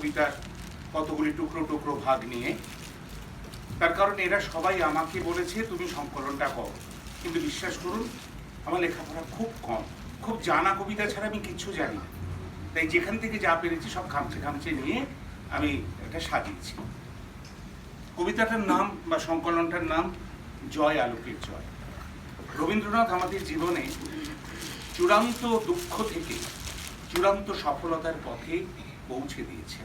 কবিতার কতগুলি টুকরো টুকরো ভাগ নিয়ে। তার কারণ এরা সবাই আমাকে বলেছে তুমি সংকলনটা করো, কিন্তু বিশ্বাস করুন আমার লেখাপড়া খুব কম, খুব জানা কবিতা ছাড়া আমি কিচ্ছু জানি না। তাই যেখান থেকে যা পেরেছি সব খামচে খামচে নিয়ে আমি এটা সাজিয়েছি। কবিতাটার নাম বা সংকলনটার নাম জয় আলোকের জয়। রবীন্দ্রনাথ আমাদের জীবনে চূড়ান্ত দুঃখ থেকে চূড়ান্ত সফলতার পথে পৌঁছে দিয়েছে।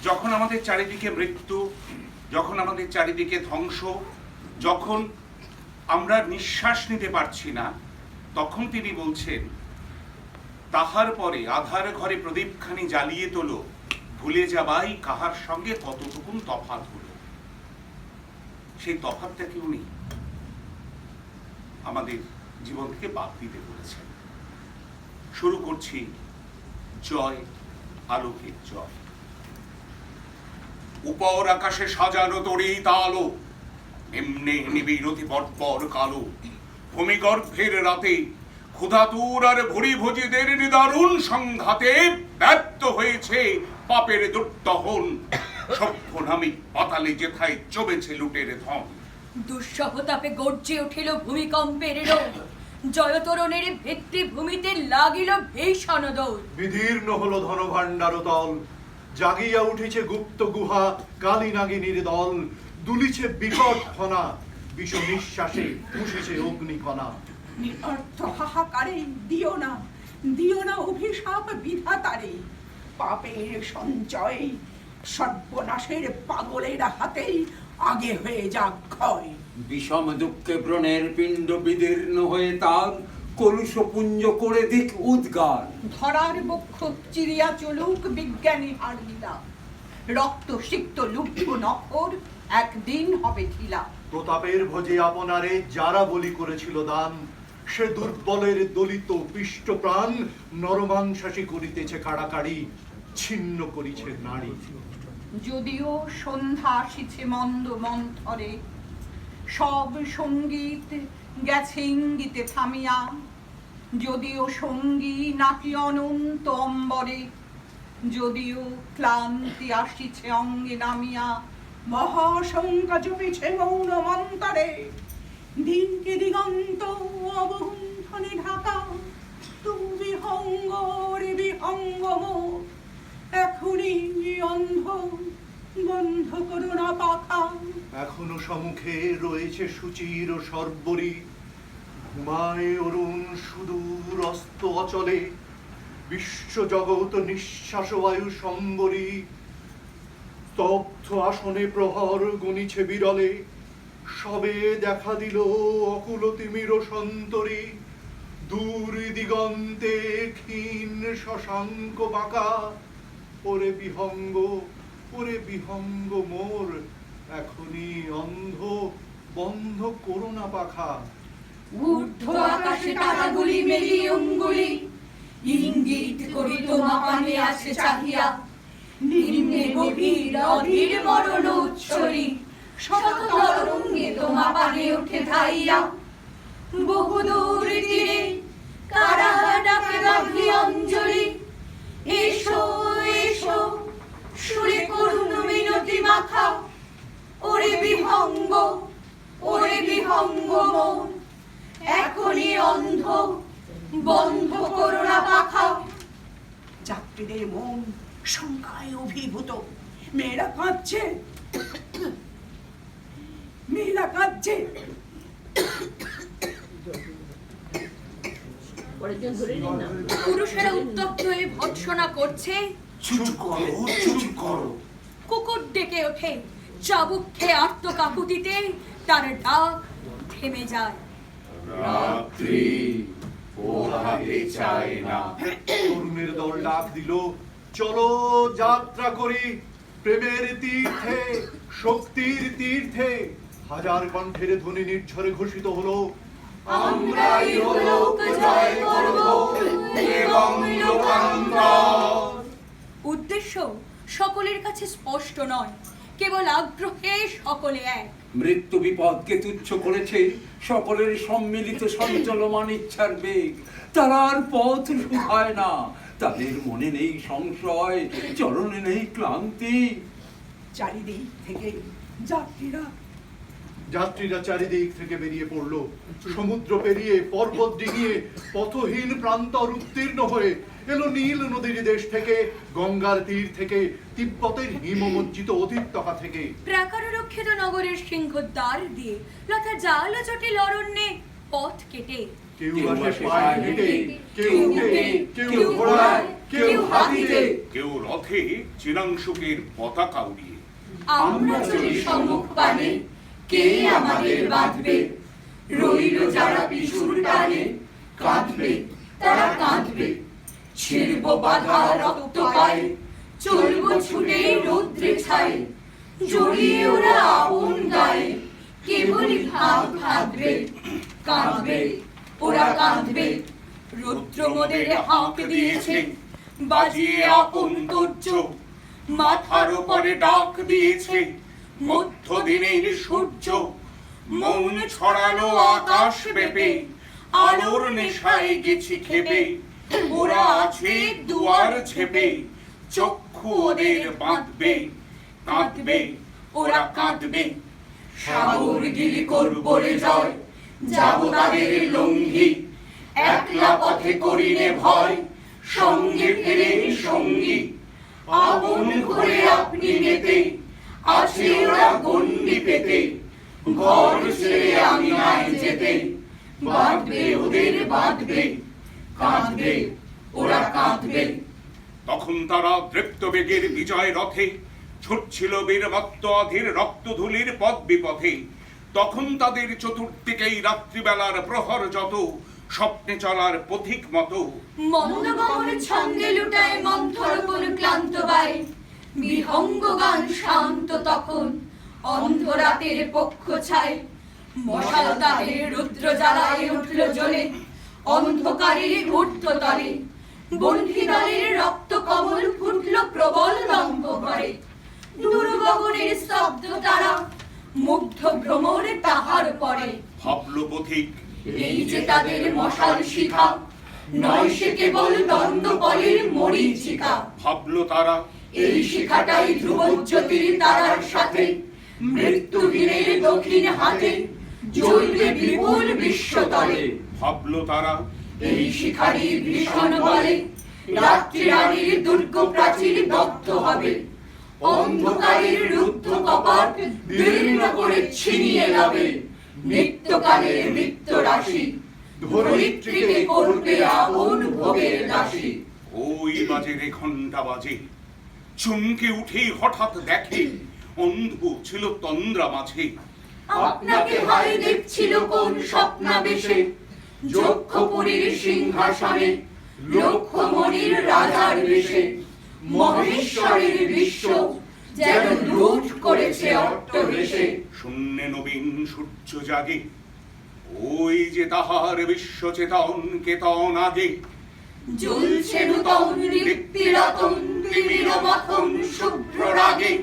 যখন আমাদের চারিদিকে মৃত্যু, যখন আমাদের চারিদিকে ধ্বংস, যখন আমরা নিঃশ্বাস নিতে পারছি না, তখন তিনি বলছেন তাহার পরে আধার ঘরে প্রদীপখানি জ্বালিয়ে তোলো, ভুলে যাবাই কাহার সঙ্গে কতটুকুন তফাৎ হলো। সেই তফাৎটাকে উনি আমাদের জীবন থেকে বাদ দিতে বলেছেন। শুরু করছি জয় আলোকের জয়। উপর আকাশে সাজানো তরিত আলো, নিম্নে নিবিড়তি পরপর কালো। ভূমিগর্ভের রাতে ক্ষুধাতুর আর ভুরি ভোজীদের নিদারুণ সংঘাতে ব্যর্থ হয়েছে পাপের দুর্দহন। সভ্য নামে পাতালে যেথায় চবেছে লুটের ধন। দুঃসহতাপে গর্জে উঠিল ভূমিকম্পের রোদ, জয়তরণের ভিত্তিভূমিতে লাগিল ভীষণ দোল। বিদীর্ণ হলো ধনভাণ্ডার তল, জাগিয়া উঠেছে গুপ্ত গুহা কালী নাগিনীর দল। দুলিছে বিকট ফনা, বিষ নিঃশ্বাসে উঠেছে অগ্নিকণা। নিরর্থ হাহাকারে দিও না অভিশাপ বিধাতারে। পাপের সঞ্চয় সর্বনাশের পাগলের হাতেই আগে হয়ে যাক ক্ষয়। বিষম দুঃখে ব্রণের পিণ্ড বিদীর্ণ হয়ে তার কলুষ পুঞ্জ করে দিক উদ্গার। ধরার বক্ষ চিরিয়া চলুক বিজ্ঞানী হার লীলা, রক্ত সিক্ত লুব্ধ নখর একদিন হবে ঢিলা। প্রতাপের ভোজে আপনারে যারা বলি করেছিল দান, সে দুর্বলের দলিত পিষ্ট প্রাণ নরমাংসাসী করিতেছে কাড়াকাড়ি, ছিন্ন করিছে নারী। যদিও সন্ধ্যা আসিছে মন্দ মন্থরে, সব সঙ্গীত গেছে ইঙ্গিতে থামিয়া। যদিও সঙ্গী নাকি অনন্ত অম্বরে, যদিও ক্লান্তি আসিছে অঙ্গে নামিয়া। মহাশঙ্কা জমেছে মৌন মন্তরে, দিনকে দিগন্ত অবগুণ্ঠনে ঢাকা। তুমি বিহঙ্গ রে বিহঙ্গ মোর, এখনই অন্ধ বন্ধ করো না পাখা। এখনো সম্মুখে রয়েছে সুচির ও সর্বরী, ঘুমায় অরুণ সুদূর অস্ত অচলে। বিশ্ব জগৎ নিঃশ্বাস বায়ু সম্বরী, স্তব্ধ আসনে প্রহর গণিছে বিরলে। সবে দেখা দিল অকুল তিমির সন্তরী, দূর দিগন্তে ক্ষীণ শশাঙ্ক বাঁকা। ওরে বিহঙ্গ মোর, এখনই অন্ধ বন্ধ করো না পাখা। ঊর্ধ্ব আকাশে তারাগুলি মেলি অঙ্গুলি, ইঙ্গিত করি তোমা পানে আছে চাহিয়া। নিম্নে গভীর অধীর মরণ উচ্ছরি, শত তরঙ্গে তোমা পানে উঠে ধাইয়া। বহুদূর তীরে কারা ডাকে রাখি অঞ্জলি, এসো এসো সুরে করুণ মিনতি মাখা। ওরে বিহঙ্গ মন, এখনই অন্ধ বন্ধ করো না পাখা। যাত্রীদের মন শঙ্কায় অভিভূত, মেয়েরা কাঁদছে পুরুষেরা উত্তপ্ত হয়ে ভৎসনা করছে। চুপ করো। কুকুর ডেকে ওঠে, চাবুক খেয়ে আর্তকাকুতিতে তার ডাক থেমে যায়। রাত্রি পোহাতে চায় না। তরুণের দল ডাক দিল, চলো যাত্রা করি প্রেমের তীর্থে, শক্তির তীর্থে। হাজার কণ্ঠের ধ্বনি নির্ঝরে ঘোষিত হলো, আমরাই লোক জয় করব এবং লোকান্তর। উদ্দেশ্য সকলের কাছে স্পষ্ট নয়, কেবল আগ্রহে সকলে এক। মৃত্যু বিপদকে তুচ্ছ করেছে সকলের সম্মিলিত সঞ্চলমান ইচ্ছার বেগ। তারা আর পথ শুধায় না, তাদের মনে নেই সংশয়, চরণে নেই ক্লান্তি। চারিদিক থেকে যাত্রীরা যাত্রীরা চারিদিক থেকে বেরিয়ে পড়ল, সমুদ্র পেরিয়ে পর্বত ডিঙিয়ে পথহীন প্রান্তর উত্তীর্ণ হয়ে এলো নীল নদীর দেশ থেকে, গঙ্গার তীর থেকে, তিব্বতের হিমমজ্জিত অধিত্যকা থেকে। প্রাকাররক্ষিত নগরের সিংহদ্বার দিয়ে লতা জাল জটিল অরণ্যে পথ কেটে কেউ আসে পায়ে হেঁটে, কেউ উঠে, কেউ ঘোড়ায়, কেউ হাতিতে, কেউ রথে চিরাংশুকের পতাকা উড়িয়ে। আমরা চলি সম্মুখ পানে, কে আমাদের বাঁধবে? রইল যারা পিছুর টানে, কাঁদবে তারা কাঁদবে। ছিড়ব বাধা রক্ত পায়ে, চলব ছুটে রৌদ্রে ছায়ে। জড়িয়ে ওরা আপন গায়ে, কেবলই ভাগ ভাগবে। কাঁদবে ওরা কাঁদবে। রৌদ্র মোদের হাঁক দিয়েছে, বাজিয়ে আপন তর্জ। মাথার উপরে ডাক দিয়েছে মধ্য দিনের সূর্য। মন ছড়ালো আকাশ বেপে, আলোর নেশায় গেছি খেপে। ওরা আছে দুয়ার ছেপে, চক্ষু ওদের বাঁধবে। কাঁদবে ওরা কাঁদবে। সাগর গিরি করবো রে জয়, যাব তাদের লঙ্ঘি। একলা পথে করিলে ভয়, সঙ্গে ফেরে সঙ্গী। আপন ঘরে আপনি মেতে, আছে ওরা গণ্ডি পেতে। ঘর ছেড়ে আমি নাই যেতে, বাঁধবে ওদের বাঁধবে। কাঁদবে ওরা কাঁদবে। তখন তারা দৃপ্ত বেগের বিজয় রথে ছুটছিল বীরমত্ত অধীর রক্তধূলির পথ বিপথে। তখন তাদের চতুর্দিকেই রাত্রিবেলার প্রহর যত, স্বপ্নে চলার পথিক মতো। মন্দ গমনে ছন্দে লুটায় মন্থর কোন ক্লান্ত বাই। বিহঙ্গ গান শান্ত তখন, অন্ধ রাতের পক্ষ ছায়। মশাল তাদের রুদ্র জ্বালায় উঠল জ্বলে, অন্ধকারের ঊর্ধ্বতলে। বন্ধী দলের রক্ত কমল ফুটল প্রবল লম্ব করে। দুর্গগণের স্তব্ধ তারা, মুগ্ধ ভ্রমর তাহার পরে। ভাবল পথিক, এই যে তাদের মশাল শিখা, নয় সে কেবল দ্বন্দ্বপলের মরীচিকা। ভাবল তারা, এই শিখাটাই ধ্রুবজ্যোতির তারার সাথে। মৃত্যুহীনের দক্ষিণ হাতে, জ্বলবে বিপুল বিশ্বতলে। ভাবল তারা, এই শিখারই ভীষণ বলে, রাত্রি রানীর দুর্গ প্রাচীর দগ্ধ হবে। অন্ধকারের রুদ্ধ কপাট দীর্ণ করে ছিনিয়ে যাবে। নিত্যকালের নিত্য রাশি, ধরিত্রীকে করবে আপন ভোগের দাসী। ওই বাজে রে ঘন্টা বাজে। চমকে উঠেই হঠাৎ দেখে, অন্ধ ছিল তন্দ্রা মাঝে। আপনাকে ভাই দেখছিল কোন স্বপ্নাবেশে, যক্ষপুরীর সিংহাসনে, লক্ষ্যমণির রাজার বেশে। মহেশ্বরের বিশ্ব যেন লুট করেছে অট্টবেশে। শূন্যে নবীন সূর্য জাগে, ওই যে তাহার বিশ্ব চেতন কেতন আগে। জ্বলছে নূতন দীপ্তিরতন তিমির মথন শুভ্র রাগে।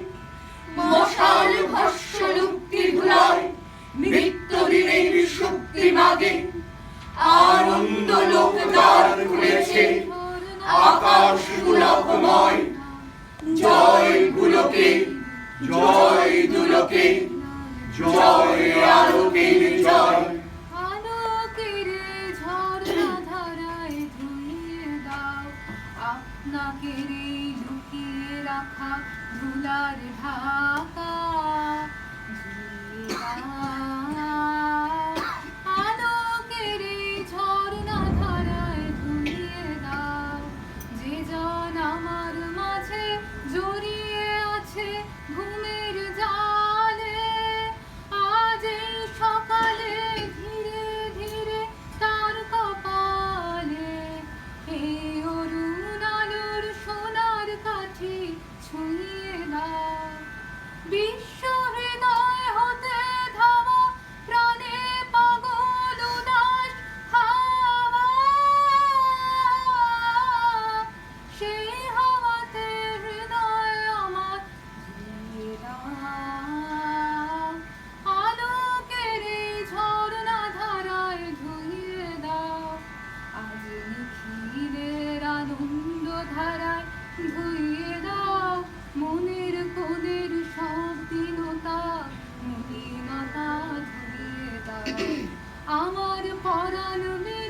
মশাল ভস্য লুপ্তি ধুলায়, মৃত্যু দিনের শক্তি মাগে। আনন্দ লোক দ্বার খুলেছে, আকাশ পুলকময়। জয় পুলকে, জয় দুলকে, জয় আলোকের জয়। আলোকের ঝর্ণা ধারায় ধুইয়ে দাও, আপনাকে লুকিয়ে রাখা ধুলার ঢাকা। ধুইয়ে দাও, আলোকের ঝর্ণা ধারায় ধুইয়ে দাও। যে জন আমার মাঝে জড়িয়ে আছে ঘুমের জালে, আজ এই সকালে ধীরে ধীরে তার কপালে এই অরুণ আলোর সোনার কাঠি ছুঁয়ে দাও। বিশ্ব হৃদয় হতে না ধরিয়ে দাও আমার পরাণ মেলে